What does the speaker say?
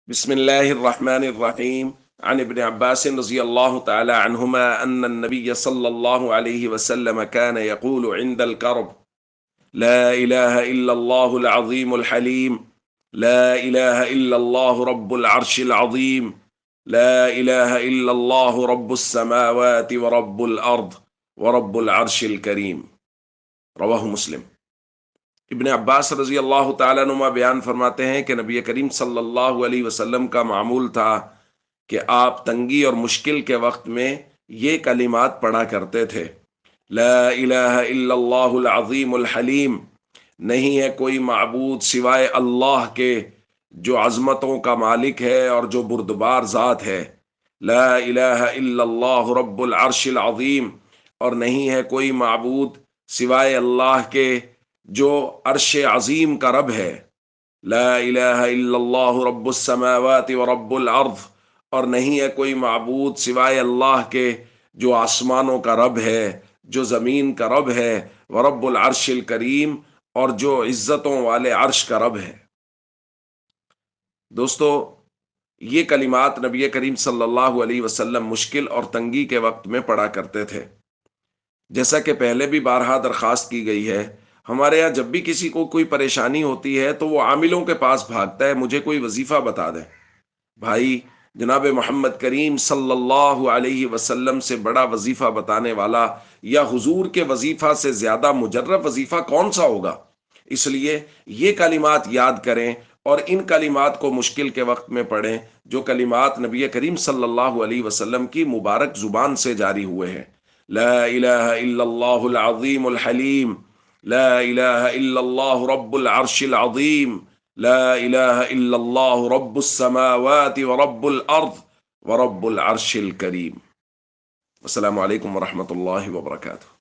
بسم الله الرحمن الرحيم عن ابن عباس رضي الله تعالى عنهما أن النبي صلى الله عليه وسلم كان يقول عند الكرب: لا إله إلا الله العظيم الحليم، لا إله إلا الله رب العرش العظيم، لا إله إلا الله رب السماوات ورب الأرض ورب العرش الكريم. رواہ مسلم۔ ابن عباس رضی اللہ تعالیٰ نما بیان فرماتے ہیں کہ نبی کریم صلی اللہ علیہ وسلم کا معمول تھا کہ آپ تنگی اور مشکل کے وقت میں یہ کلمات پڑھا کرتے تھے: لا الہ الا اللہ العظیم الحلیم، نہیں ہے کوئی معبود سوائے اللہ کے جو عظمتوں کا مالک ہے اور جو بردبار ذات ہے، لا الہ الا اللہ رب العرش العظیم، اور نہیں ہے کوئی معبود سوائے اللہ کے جو عرش عظیم کا رب ہے، لا الہ الا اللہ رب السماوات ورب الارض، اور نہیں ہے کوئی معبود سوائے اللہ کے جو آسمانوں کا رب ہے، جو زمین کا رب ہے، ورب العرش الکریم، اور جو عزتوں والے عرش کا رب ہے۔ دوستو، یہ کلمات نبی کریم صلی اللہ علیہ وسلم مشکل اور تنگی کے وقت میں پڑھا کرتے تھے۔ جیسا کہ پہلے بھی بارہا درخواست کی گئی ہے، ہمارے یہاں جب بھی کسی کو کوئی پریشانی ہوتی ہے تو وہ عاملوں کے پاس بھاگتا ہے، مجھے کوئی وظیفہ بتا دیں۔ بھائی، جناب محمد کریم صلی اللہ علیہ وسلم سے بڑا وظیفہ بتانے والا یا حضور کے وظیفہ سے زیادہ مجرب وظیفہ کون سا ہوگا؟ اس لیے یہ کلمات یاد کریں اور ان کلمات کو مشکل کے وقت میں پڑھیں، جو کلمات نبی کریم صلی اللہ علیہ وسلم کی مبارک زبان سے جاری ہوئے ہیں: لا الہ الا اللہ العظیم الحلیم، لا الہ الا اللہ رب العرش العظیم، لا الہ الا اللہ رب السماوات ورب الارض ورب العرش الکریم۔ السلام علیکم ورحمۃ اللہ وبرکاتہ۔